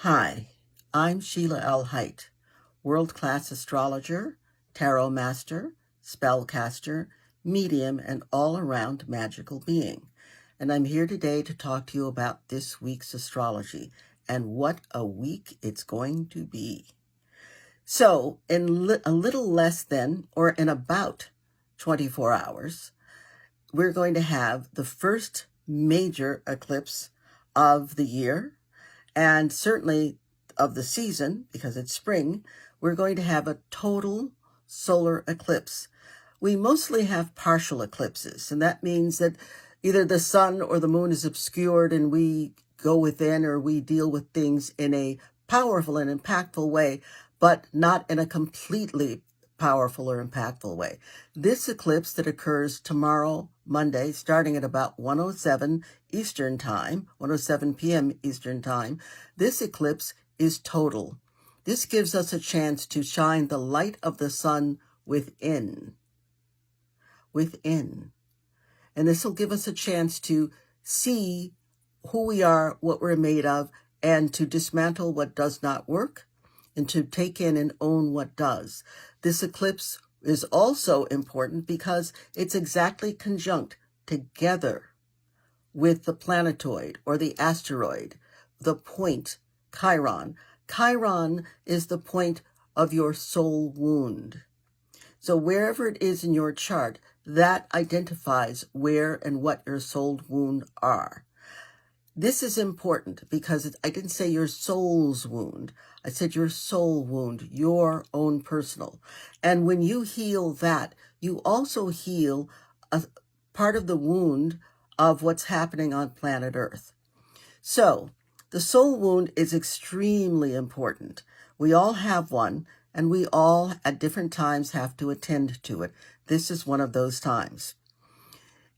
Hi, I'm Sheilaa Hite, world-class astrologer, tarot master, spellcaster, medium, and all-around magical being. And I'm here today to talk to you about this week's astrology and what a week it's going to be. So in a little less than, or in about 24 hours, we're going to have the first major eclipse of the year, and certainly of the season, because it's spring. We're going to have a total solar eclipse. We mostly have partial eclipses, and that means that either the sun or the moon is obscured and we go within, or we deal with things in a powerful and impactful way, but not in a completely powerful or impactful way. This eclipse that occurs tomorrow, Monday, starting at about 1:07 Eastern Time, 1:07 p.m. Eastern Time, this eclipse is total. This gives us a chance to shine the light of the sun within. And this will give us a chance to see who we are, what we're made of, and to dismantle what does not work, and to take in and own what does. This eclipse is also important because it's exactly conjunct together with the planetoid or the asteroid, the point Chiron. Chiron is the point of your soul wound. So wherever it is in your chart, that identifies where and what your soul wound are. This is important because I didn't say your soul's wound. I said your soul wound, your own personal. And when you heal that, you also heal a part of the wound of what's happening on planet Earth. So the soul wound is extremely important. We all have one, and we all at different times have to attend to it. This is one of those times.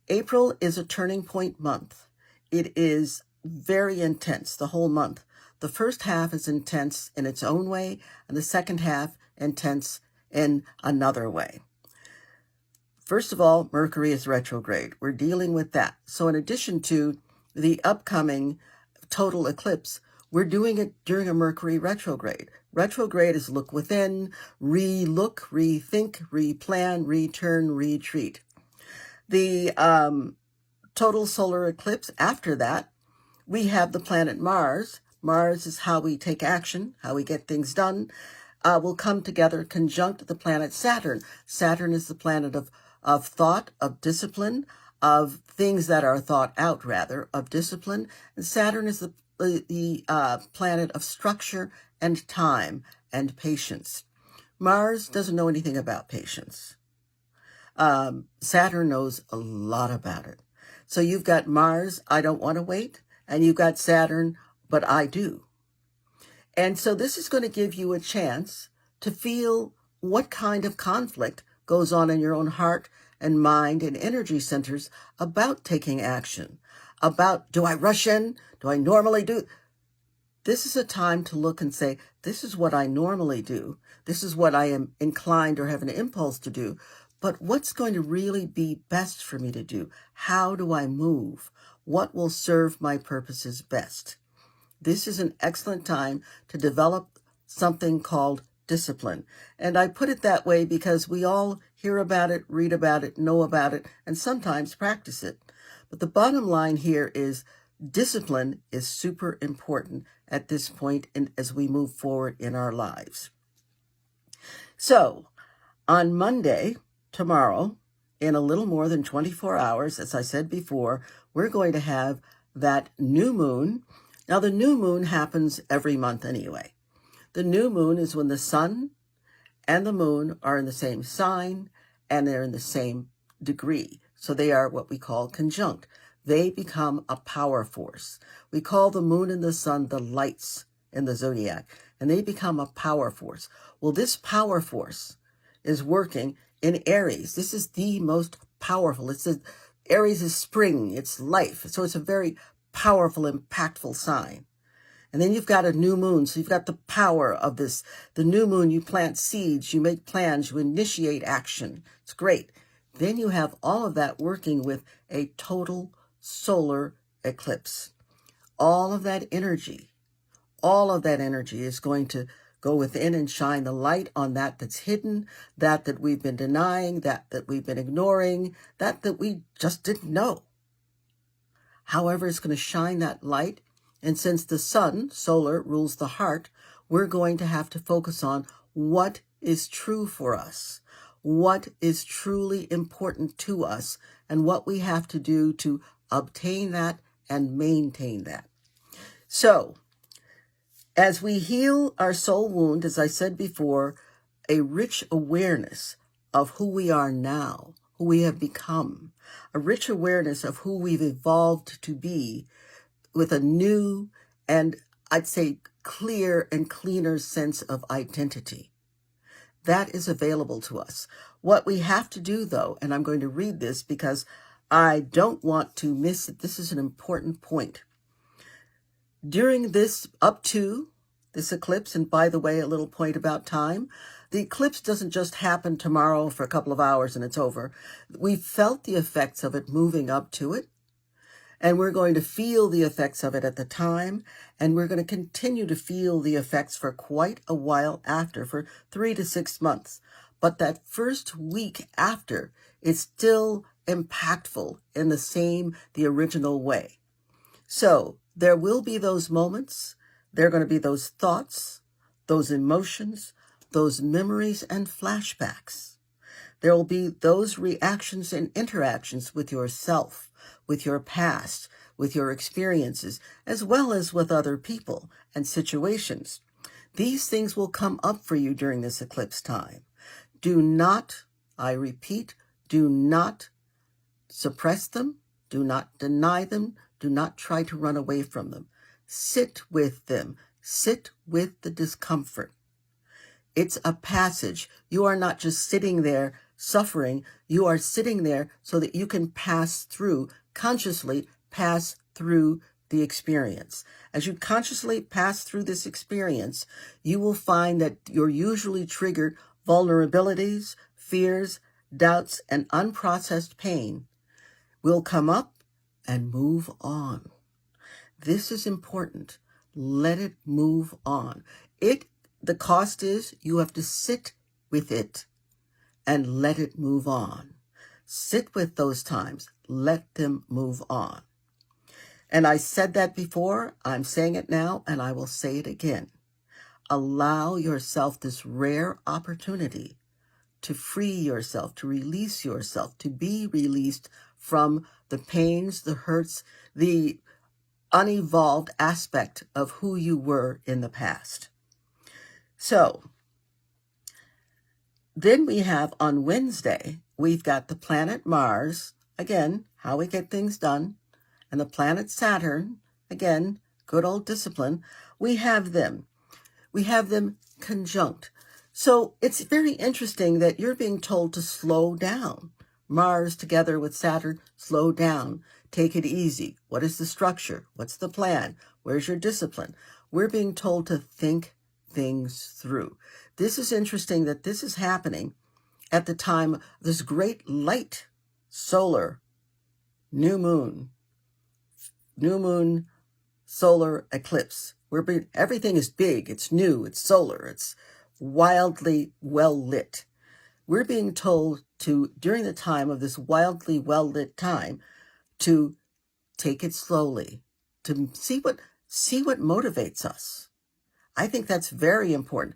April is a turning point month. It is very intense, the whole month. The first half is intense in its own way, and the second half intense in another way. First of all, Mercury is retrograde. We're dealing with that. So in addition to the upcoming total eclipse, we're doing it during a Mercury retrograde. Retrograde is look within, re-look, rethink, replan, return, retreat. The total solar eclipse after that, we have the planet Mars. Mars is how we take action, how we get things done. Will come together conjunct the planet Saturn. Saturn is the planet of thought, of discipline, of things that are thought out, rather, of discipline. And Saturn is the planet of structure and time and patience. Mars doesn't know anything about patience. Saturn knows a lot about it. So you've got Mars, I don't want to wait, and you've got Saturn, but I do. And so this is going to give you a chance to feel what kind of conflict goes on in your own heart and mind and energy centers about taking action, about, do I rush in? Do I normally do? This is a time to look and say, this is what I normally do. This is what I am inclined or have an impulse to do. But what's going to really be best for me to do? How do I move? What will serve my purposes best? This is an excellent time to develop something called discipline. And I put it that way because we all hear about it, read about it, know about it, and sometimes practice it. But the bottom line here is discipline is super important at this point as we move forward in our lives. So on Monday, tomorrow, in a little more than 24 hours, as I said before, we're going to have that new moon. Now, the new moon happens every month anyway. The new moon is when the sun and the moon are in the same sign and they're in the same degree. So they are what we call conjunct. They become a power force. We call the moon and the sun the lights in the zodiac, and they become a power force. Well, this power force is working in Aries. This is the most powerful. Aries is spring, it's life. So it's a very powerful, impactful sign. And then you've got a new moon. So you've got the power of this. The new moon, you plant seeds, you make plans, you initiate action. It's great. Then you have all of that working with a total solar eclipse. All of that energy, all of that energy is going to go within and shine the light on that that's hidden, that we've been denying, that we've been ignoring, that we just didn't know. However, it's going to shine that light. And since the sun, solar, rules the heart, we're going to have to focus on what is true for us, what is truly important to us, and what we have to do to obtain that and maintain that. So, as we heal our soul wound, as I said before, a rich awareness of who we are now, who we have become, a rich awareness of who we've evolved to be with a new and, I'd say, clear and cleaner sense of identity. That is available to us. What we have to do, though, and I'm going to read this because I don't want to miss it. This is an important point. During this, up to this eclipse, and by the way, a little point about time, the eclipse doesn't just happen tomorrow for a couple of hours and it's over. We felt the effects of it moving up to it, and we're going to feel the effects of it at the time, and we're going to continue to feel the effects for quite a while after, for 3 to 6 months. But that first week after is still impactful in the original way. So there will be those moments, there are going to be those thoughts, those emotions, those memories and flashbacks. There will be those reactions and interactions with yourself, with your past, with your experiences, as well as with other people and situations. These things will come up for you during this eclipse time. Do not, I repeat, do not suppress them, do not deny them, do not try to run away from them. Sit with them. Sit with the discomfort. It's a passage. You are not just sitting there suffering. You are sitting there so that you can pass through, consciously pass through the experience. As you consciously pass through this experience, you will find that your usually triggered vulnerabilities, fears, doubts, and unprocessed pain will come up and move on. This is important. Let it move on. The cost is you have to sit with it and let it move on. Sit with those times. Let them move on. And I said that before. I'm saying it now, and I will say it again. Allow yourself this rare opportunity to free yourself, to release yourself, to be released from the pains, the hurts, the unevolved aspect of who you were in the past. So then we have on Wednesday, we've got the planet Mars, again, how we get things done, and the planet Saturn, again, good old discipline. We have them conjunct. So it's very interesting that you're being told to slow down. Mars together with Saturn, slow down, take it easy. What is the structure? What's the plan? Where's your discipline? We're being told to think things through. This is interesting that this is happening at the time of this great light solar new moon solar eclipse. Everything is big, it's new, it's solar, it's wildly well lit. We're being told to, during the time of this wildly well lit time, to take it slowly, to see what motivates us. I think that's very important.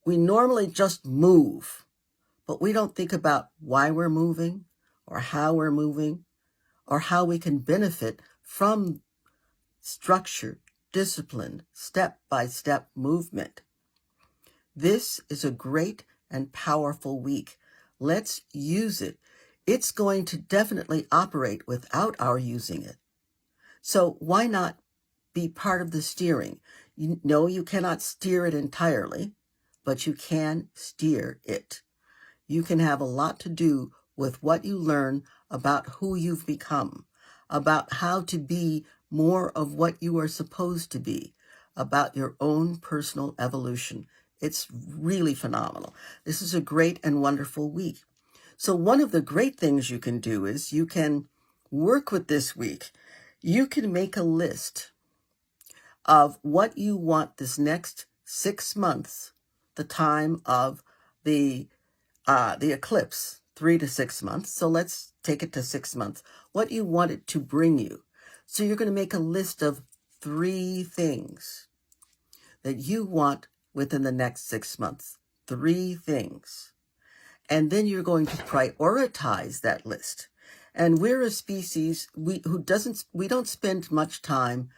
We normally just move, but we don't think about why we're moving or how we're moving or how we can benefit from structured, disciplined, step-by-step movement. This is a great and powerful week. Let's use it. It's going to definitely operate without our using it. So why not be part of the steering? No, you cannot steer it entirely, but you can steer it. You can have a lot to do with what you learn about who you've become, about how to be more of what you are supposed to be, about your own personal evolution. It's really phenomenal. This is a great and wonderful week. So one of the great things you can do is you can work with this week. You can make a list of what you want this next 6 months, the time of the eclipse, 3 to 6 months. So let's take it to 6 months. What you want it to bring you. So you're going to make a list of 3 things that you want within the next 6 months. 3 things. And then you're going to prioritize that list. And we're a species we don't spend much time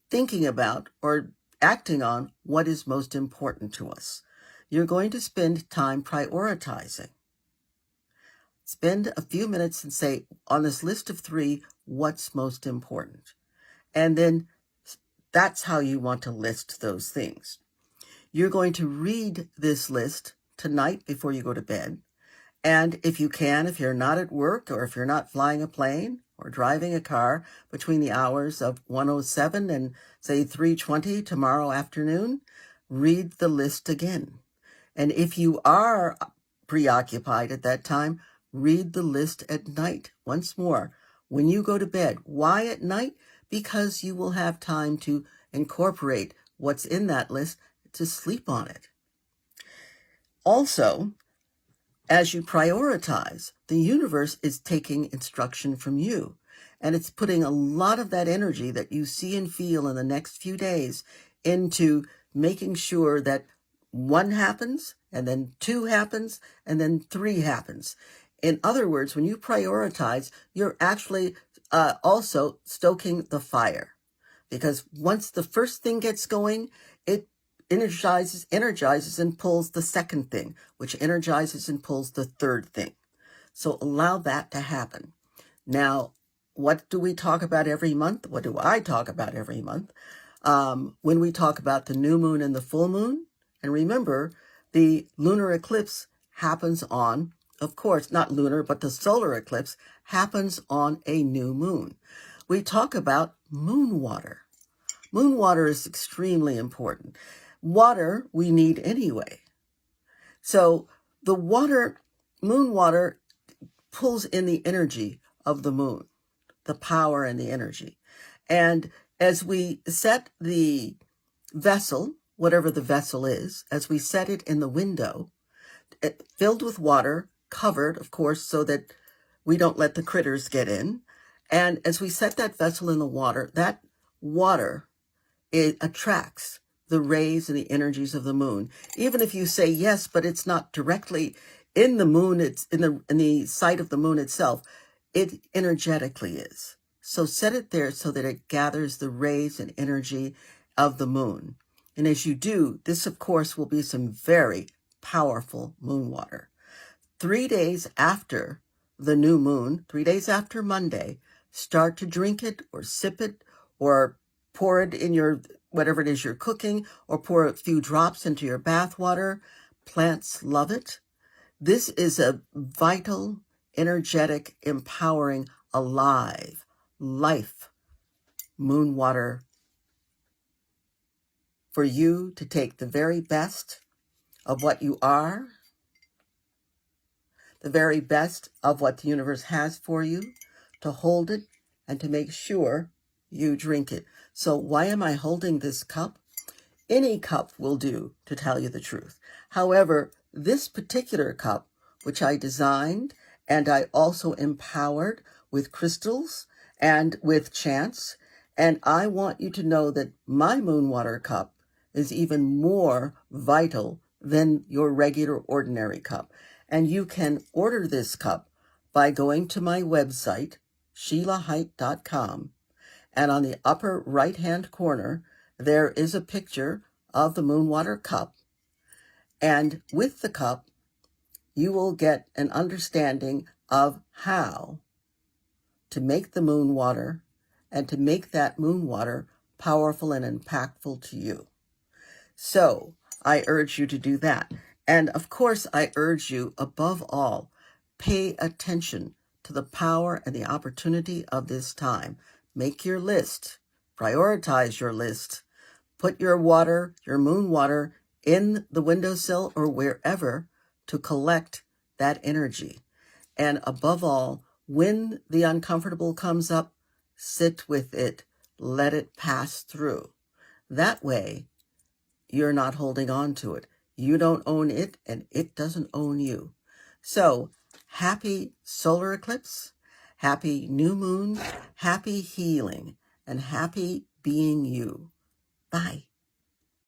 thinking about or acting on what is most important to us. You're going to spend time prioritizing. Spend a few minutes and say, on this list of 3, what's most important? And then that's how you want to list those things. You're going to read this list tonight before you go to bed. And if you can, if you're not at work or if you're not flying a plane or driving a car between the hours of 1:07 and say 3:20 tomorrow afternoon, read the list again. And if you are preoccupied at that time, read the list at night once more when you go to bed. Why at night? Because you will have time to incorporate what's in that list to sleep on it. Also, as you prioritize, the universe is taking instruction from you, and it's putting a lot of that energy that you see and feel in the next few days into making sure that 1 happens, and then 2 happens, and then 3 happens. In other words, when you prioritize, you're actually also stoking the fire. Because once the first thing gets going, it energizes and pulls the second thing, which energizes and pulls the third thing. So allow that to happen. Now, what do we talk about every month? What do I talk about every month? When we talk about the new moon and the full moon, and remember, the lunar eclipse happens on, of course, not lunar, but the solar eclipse happens on a new moon. We talk about moon water. Moon water is extremely important. Water we need anyway. So the moon water pulls in the energy of the moon, the power and the energy. And as we set the vessel, whatever the vessel is, as we set it in the window, filled with water, covered, of course, so that we don't let the critters get in. And as we set that vessel in the water, that water, it attracts the rays and the energies of the moon. Even if you say yes, but it's not directly in the moon, it's in the site of the moon itself, it energetically is. So set it there so that it gathers the rays and energy of the moon. And as you do, this of course will be some very powerful moon water. 3 days after the new moon, 3 days after Monday, start to drink it or sip it or pour it in your, whatever it is you're cooking, or pour a few drops into your bath water. Plants love it. This is a vital, energetic, empowering, alive, life moon water for you to take the very best of what you are, the very best of what the universe has for you, to hold it and to make sure you drink it. So why am I holding this cup? Any cup will do, to tell you the truth. However, this particular cup, which I designed and I also empowered with crystals and with chants, and I want you to know that my moon water cup is even more vital than your regular ordinary cup. And you can order this cup by going to my website, SheilaHite.com. And on the upper right-hand corner, there is a picture of the moon water cup. And with the cup, you will get an understanding of how to make the moon water and to make that moon water powerful and impactful to you. So I urge you to do that. And of course, I urge you, above all, pay attention to the power and the opportunity of this time. Make your list, prioritize your list, put your water, your moon water, in the windowsill or wherever to collect that energy. And above all, when the uncomfortable comes up, sit with it, let it pass through. That way, you're not holding on to it. You don't own it, and it doesn't own you. So, happy solar eclipse, happy new moon, happy healing, and happy being you. Bye.